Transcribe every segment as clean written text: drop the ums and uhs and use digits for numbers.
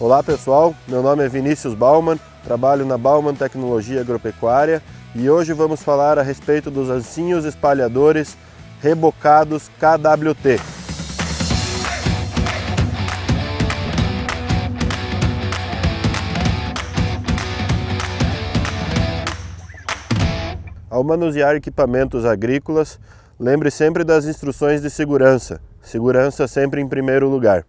Olá pessoal, meu nome é Vinícius Baumann, trabalho na Baumann Tecnologia Agropecuária e hoje vamos falar a respeito dos ancinhos espalhadores rebocados KWT. Ao manusear equipamentos agrícolas, lembre sempre das instruções de segurança. Segurança sempre em primeiro lugar.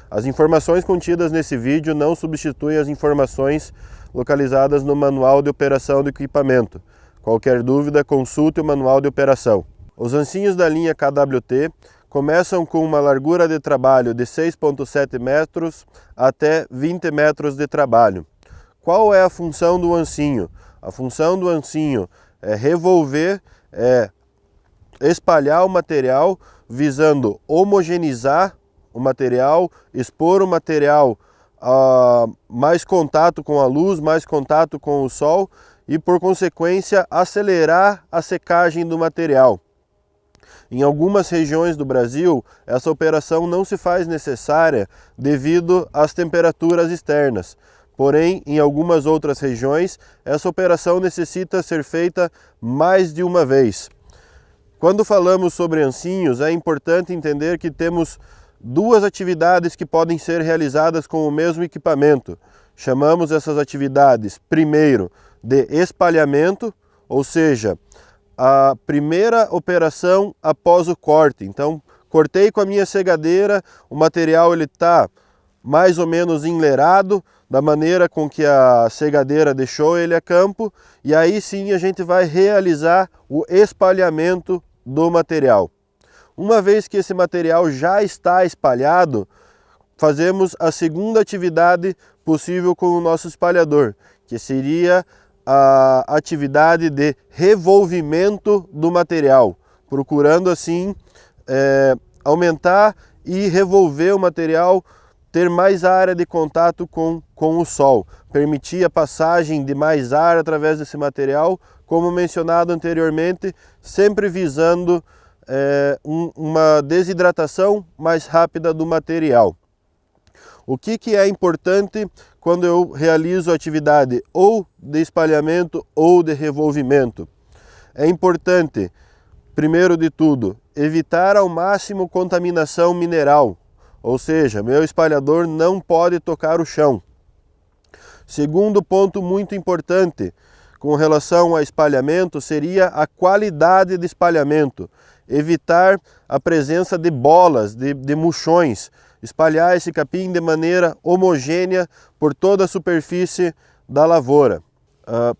As informações contidas nesse vídeo não substituem as informações localizadas no manual de operação do equipamento. Qualquer dúvida, consulte o manual de operação. Os ancinhos da linha KWT começam com uma largura de trabalho de 6,7 metros até 20 metros de trabalho. Qual é a função do ancinho? A função do ancinho é revolver, espalhar o material visando homogeneizar o material, expor o material a mais contato com a luz, mais contato com o sol e, por consequência, acelerar a secagem do material. Em algumas regiões do Brasil, essa operação não se faz necessária devido às temperaturas externas. Porém, em algumas outras regiões, essa operação necessita ser feita mais de uma vez. Quando falamos sobre ancinhos, é importante entender que temos duas atividades que podem ser realizadas com o mesmo equipamento. Chamamos essas atividades, primeiro, de espalhamento, ou seja, a primeira operação após o corte. Então, cortei com a minha segadeira, o material está mais ou menos enleirado, da maneira com que a segadeira deixou ele a campo, e aí sim a gente vai realizar o espalhamento do material. Uma vez que esse material já está espalhado, fazemos a segunda atividade possível com o nosso espalhador, que seria a atividade de revolvimento do material, procurando assim aumentar e revolver o material, ter mais área de contato com o sol, permitir a passagem de mais ar através desse material, como mencionado anteriormente, sempre visando uma desidratação mais rápida do material. O que é importante quando eu realizo a atividade ou de espalhamento ou de revolvimento? É importante, primeiro de tudo, evitar ao máximo contaminação mineral, ou seja, meu espalhador não pode tocar o chão. Segundo ponto muito importante com relação ao espalhamento seria a qualidade de espalhamento. Evitar a presença de bolas, de murchões, espalhar esse capim de maneira homogênea por toda a superfície da lavoura.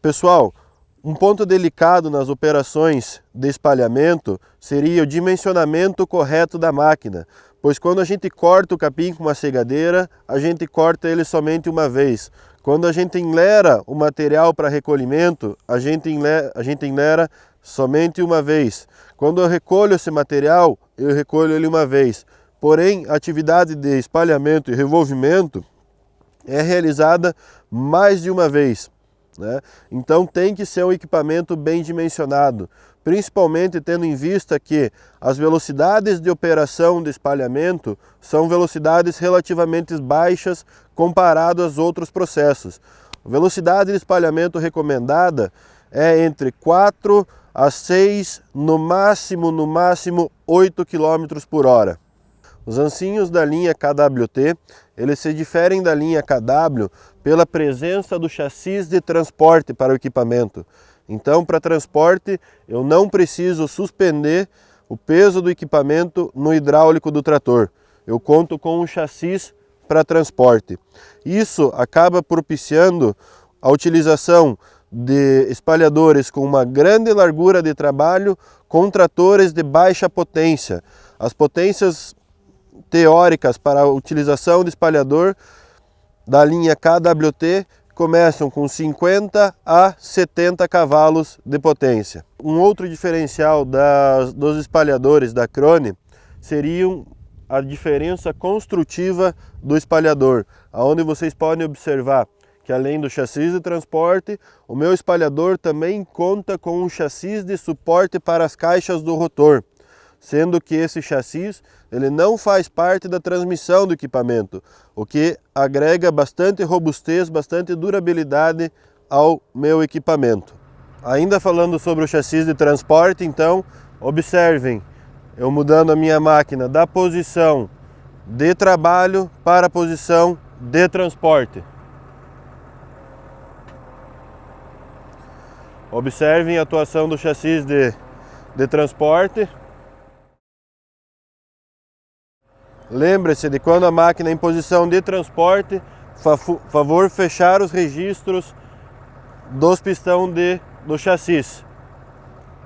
Pessoal, um ponto delicado nas operações de espalhamento seria o dimensionamento correto da máquina, pois quando a gente corta o capim com uma segadeira, a gente corta ele somente uma vez. Quando a gente enlera o material para recolhimento, a gente enlera somente uma vez. Quando eu recolho esse material, eu recolho ele uma vez. Porém, a atividade de espalhamento e revolvimento é realizada mais de uma vez, né? Então tem que ser um equipamento bem dimensionado, principalmente tendo em vista que as velocidades de operação de espalhamento são velocidades relativamente baixas comparado aos outros processos. A velocidade de espalhamento recomendada é entre 4 a 6, no máximo 8 km por hora. Os ancinhos da linha KWT, eles se diferem da linha KW pela presença do chassi de transporte para o equipamento. Então, para transporte, eu não preciso suspender o peso do equipamento no hidráulico do trator. Eu conto com um chassi para transporte. Isso acaba propiciando a utilização de espalhadores com uma grande largura de trabalho com tratores de baixa potência. As potências teóricas para a utilização de espalhador da linha KWT começam com 50 a 70 cavalos de potência. Um outro diferencial dos espalhadores da Krone seria a diferença construtiva do espalhador, onde vocês podem observar que além do chassi de transporte, o meu espalhador também conta com um chassi de suporte para as caixas do rotor. sendo que esse chassi ele não faz parte da transmissão do equipamento, o que agrega bastante robustez, bastante durabilidade ao meu equipamento. Ainda falando sobre o chassi de transporte, então, observem, eu mudando a minha máquina da posição de trabalho para a posição de transporte. Observem a atuação do chassi de transporte. Lembre-se de quando a máquina é em posição de transporte, favor fechar os registros dos pistões do chassi.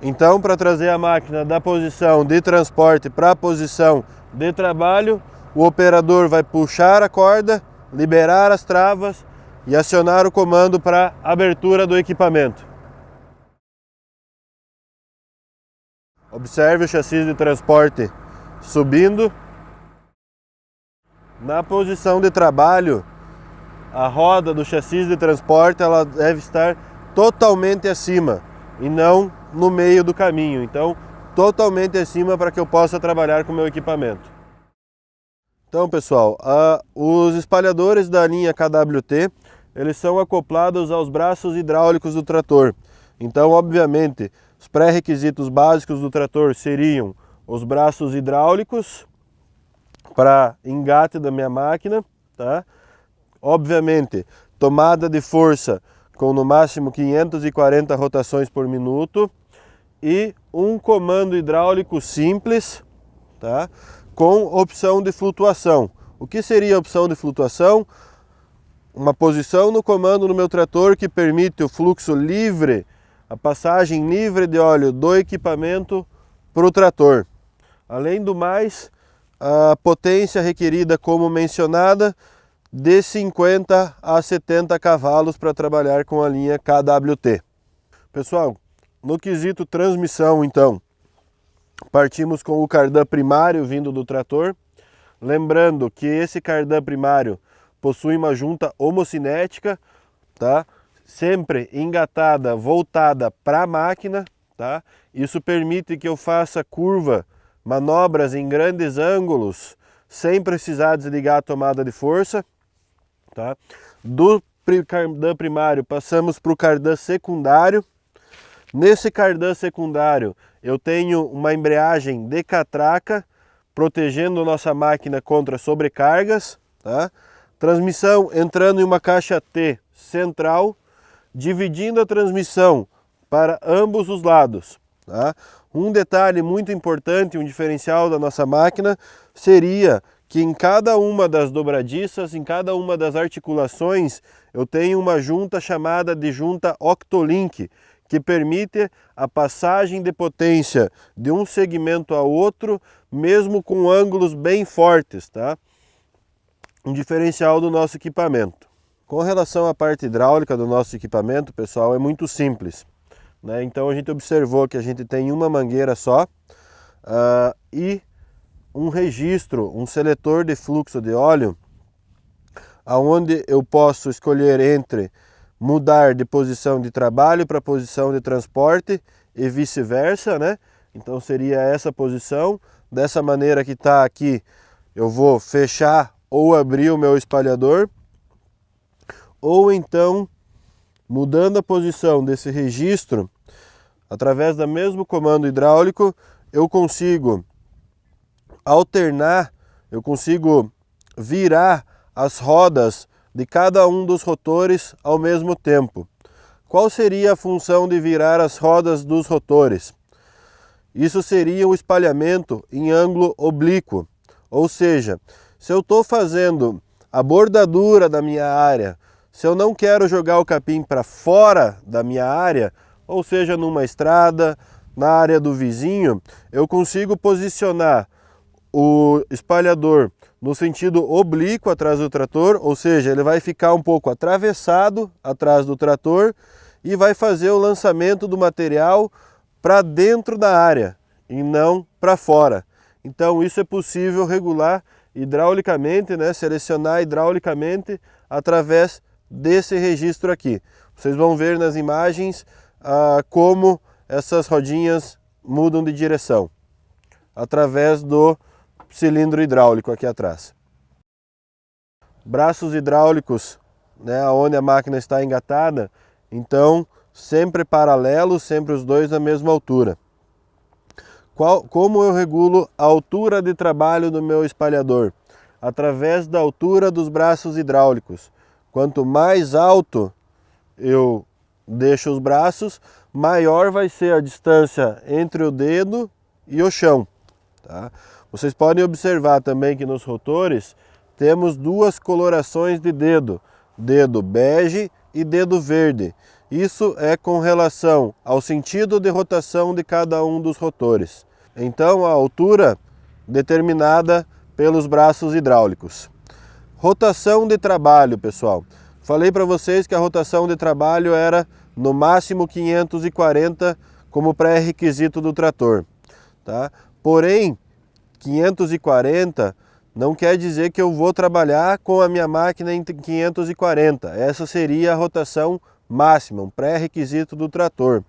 Então, para trazer a máquina da posição de transporte para a posição de trabalho, o operador vai puxar a corda, liberar as travas e acionar o comando para abertura do equipamento. Observe o chassi de transporte subindo. Na posição de trabalho, a roda do chassi de transporte ela deve estar totalmente acima e não no meio do caminho. Então, totalmente acima para que eu possa trabalhar com o meu equipamento. Então, pessoal, os espalhadores da linha KWT, eles são acoplados aos braços hidráulicos do trator. Então, obviamente, os pré-requisitos básicos do trator seriam os braços hidráulicos para engate da minha máquina, tá? Obviamente, tomada de força com no máximo 540 rotações por minuto e um comando hidráulico simples, tá? Com opção de flutuação. O que seria a opção de flutuação? Uma posição no comando no meu trator que permite o fluxo livre, a passagem livre de óleo do equipamento para o trator. Além do mais, a potência requerida, como mencionada, de 50 a 70 cavalos para trabalhar com a linha KWT. Pessoal, no quesito transmissão, então, partimos com o cardan primário vindo do trator. Lembrando que esse cardan primário possui uma junta homocinética, tá? Sempre engatada, voltada para a máquina, tá? Isso permite que eu faça curva, manobras em grandes ângulos, sem precisar desligar a tomada de força, tá? Do cardan primário passamos para o cardan secundário. Nesse cardan secundário eu tenho uma embreagem de catraca, protegendo nossa máquina contra sobrecargas, tá? Transmissão entrando em uma caixa T central, dividindo a transmissão para ambos os lados, tá? Um detalhe muito importante, um diferencial da nossa máquina, seria que em cada uma das dobradiças, em cada uma das articulações, eu tenho uma junta chamada de junta Octolink, que permite a passagem de potência de um segmento a outro, mesmo com ângulos bem fortes, tá? Um diferencial do nosso equipamento. Com relação à parte hidráulica do nosso equipamento, pessoal, é muito simples, né? Então a gente observou que a gente tem uma mangueira só e um registro, um seletor de fluxo de óleo, aonde eu posso escolher entre mudar de posição de trabalho para posição de transporte e vice-versa, né? Então seria essa posição. Dessa maneira que está aqui, eu vou fechar ou abrir o meu espalhador, ou então, mudando a posição desse registro, através do mesmo comando hidráulico, eu consigo alternar, eu consigo virar as rodas de cada um dos rotores ao mesmo tempo. Qual seria a função de virar as rodas dos rotores? Isso seria o espalhamento em ângulo oblíquo, ou seja, se eu estou fazendo a bordadura da minha área, se eu não quero jogar o capim para fora da minha área, ou seja, numa estrada, na área do vizinho, eu consigo posicionar o espalhador no sentido oblíquo atrás do trator, ou seja, ele vai ficar um pouco atravessado atrás do trator e vai fazer o lançamento do material para dentro da área e não para fora. Então isso é possível regular hidraulicamente, né? Selecionar hidraulicamente através desse registro aqui. Vocês vão ver nas imagens como essas rodinhas mudam de direção. através do cilindro hidráulico aqui atrás. Braços hidráulicos, né, onde a máquina está engatada, então sempre paralelos, sempre os dois na mesma altura. Como eu regulo a altura de trabalho do meu espalhador? Através da altura dos braços hidráulicos. Quanto mais alto eu deixo os braços, maior vai ser a distância entre o dedo e o chão. Tá? Vocês podem observar também que nos rotores temos duas colorações de dedo, dedo bege e dedo verde. Isso é com relação ao sentido de rotação de cada um dos rotores. Então, a altura determinada pelos braços hidráulicos. Rotação de trabalho, pessoal. Falei para vocês que a rotação de trabalho era no máximo 540 como pré-requisito do trator. Tá? Porém, 540 não quer dizer que eu vou trabalhar com a minha máquina em 540. Essa seria a rotação máxima, um pré-requisito do trator.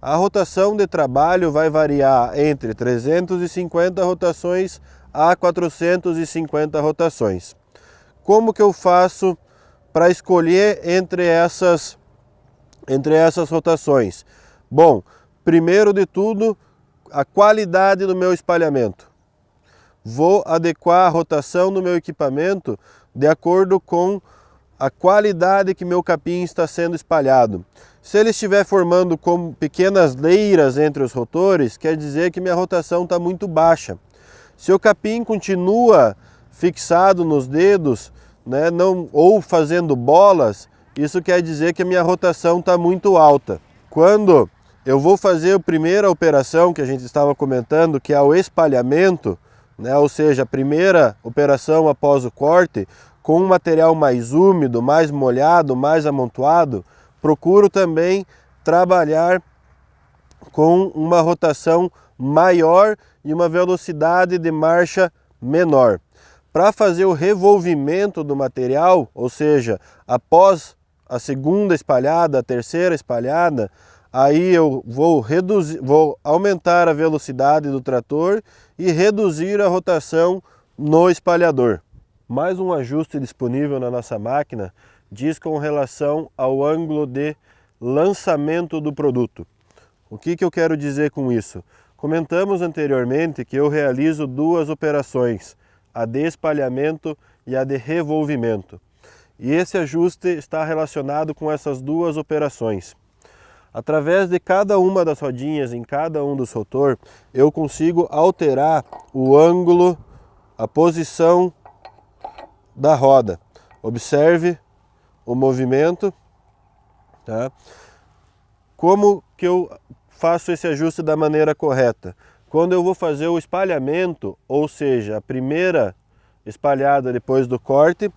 A rotação de trabalho vai variar entre 350 rotações a 450 rotações. Como que eu faço para escolher entre essas rotações? Bom, primeiro de tudo, a qualidade do meu espalhamento. Vou adequar a rotação do meu equipamento de acordo com a qualidade que meu capim está sendo espalhado. Se ele estiver formando como pequenas leiras entre os rotores, quer dizer que minha rotação está muito baixa. Se o capim continua fixado nos dedos, né, ou fazendo bolas, isso quer dizer que a minha rotação está muito alta. Quando eu vou fazer a primeira operação que a gente estava comentando, que é o espalhamento, né, ou seja, a primeira operação após o corte, com um material mais úmido, mais molhado, mais amontoado, procuro também trabalhar com uma rotação maior e uma velocidade de marcha menor. Para fazer o revolvimento do material, ou seja, após a segunda espalhada, a terceira espalhada, aí eu vou aumentar a velocidade do trator e reduzir a rotação no espalhador. Mais um ajuste disponível na nossa máquina diz com relação ao ângulo de lançamento do produto. O que eu quero dizer com isso? Comentamos anteriormente que eu realizo duas operações, a de espalhamento e a de revolvimento. E esse ajuste está relacionado com essas duas operações. Através de cada uma das rodinhas em cada um dos rotor, eu consigo alterar o ângulo, a posição da roda. Observe o movimento. Tá? Como que eu faço esse ajuste da maneira correta? Quando eu vou fazer o espalhamento, ou seja, a primeira espalhada depois do corte,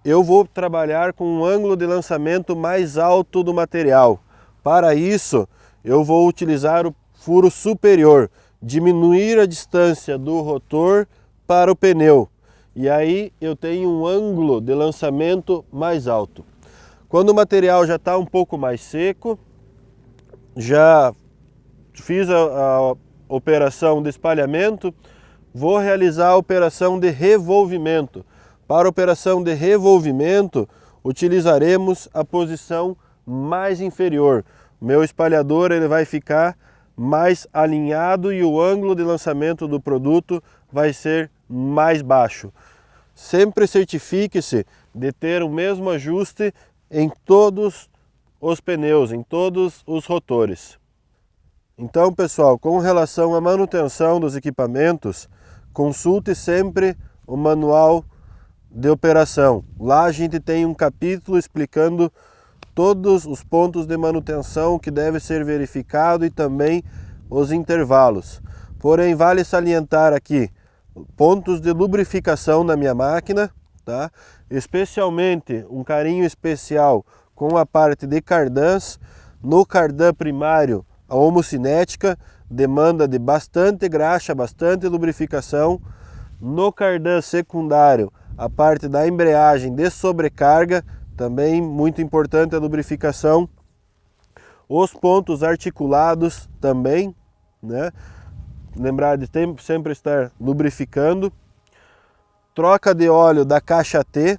eu vou trabalhar com um ângulo de lançamento mais alto do material. Para isso, eu vou utilizar o furo superior, diminuir a distância do rotor para o pneu. E aí eu tenho um ângulo de lançamento mais alto. Quando o material já está um pouco mais seco, já fiz a operação de espalhamento, vou realizar a operação de revolvimento. Para a operação de revolvimento, utilizaremos a posição mais inferior. Meu espalhador ele vai ficar mais alinhado e o ângulo de lançamento do produto vai ser mais baixo. Sempre certifique-se de ter o mesmo ajuste em todos os pneus, em todos os rotores. Então, pessoal, com relação à manutenção dos equipamentos, consulte sempre o manual de operação. Lá a gente tem um capítulo explicando todos os pontos de manutenção que deve ser verificado e também os intervalos. Porém, vale salientar aqui pontos de lubrificação na minha máquina, tá? Especialmente um carinho especial com a parte de cardãs. No cardan primário, a homocinética demanda de bastante graxa, bastante lubrificação. No cardan secundário, a parte da embreagem de sobrecarga, também muito importante a lubrificação. Os pontos articulados também, né? lembrar de sempre estar lubrificando. Troca de óleo da caixa T,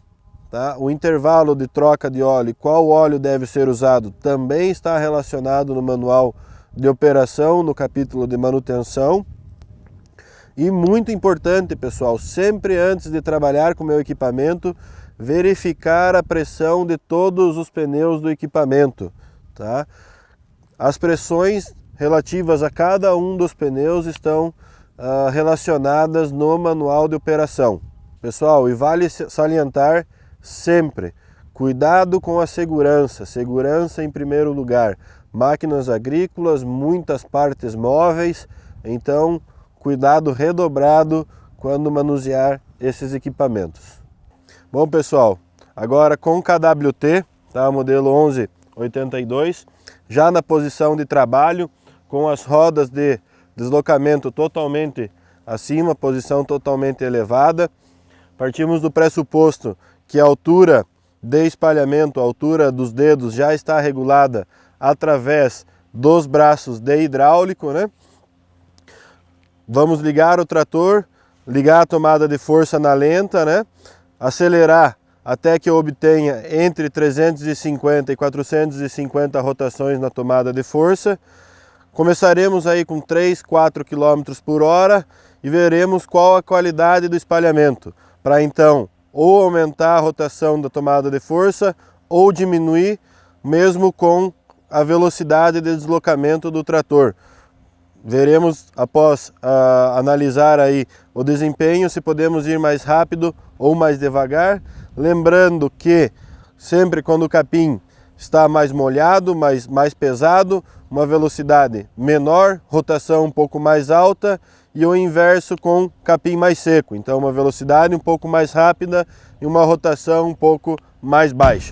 tá? O intervalo de troca de óleo e qual óleo deve ser usado também está relacionado no manual de operação, no capítulo de manutenção. E muito importante, pessoal, sempre antes de trabalhar com o meu equipamento, verificar a pressão de todos os pneus do equipamento, tá? As pressões relativas a cada um dos pneus estão relacionadas no manual de operação. Pessoal, e vale salientar sempre, cuidado com a segurança, segurança em primeiro lugar. Máquinas agrícolas, muitas partes móveis, então cuidado redobrado quando manusear esses equipamentos. Bom, pessoal, agora com KWT, tá? Modelo 1182, já na posição de trabalho, com as rodas de deslocamento totalmente acima, posição totalmente elevada. Partimos do pressuposto que a altura de espalhamento, a altura dos dedos já está regulada através dos braços de hidráulico, né? Vamos ligar o trator, ligar a tomada de força na lenta, né? Acelerar até que eu obtenha entre 350 e 450 rotações na tomada de força. Começaremos aí com 3, 4 km por hora e veremos qual a qualidade do espalhamento, para então ou aumentar a rotação da tomada de força ou diminuir, mesmo com a velocidade de deslocamento do trator. Veremos após analisar aí o desempenho se podemos ir mais rápido ou mais devagar, lembrando que sempre quando o capim está mais molhado, mais pesado, uma velocidade menor, rotação um pouco mais alta, e o inverso com capim mais seco, então uma velocidade um pouco mais rápida e uma rotação um pouco mais baixa.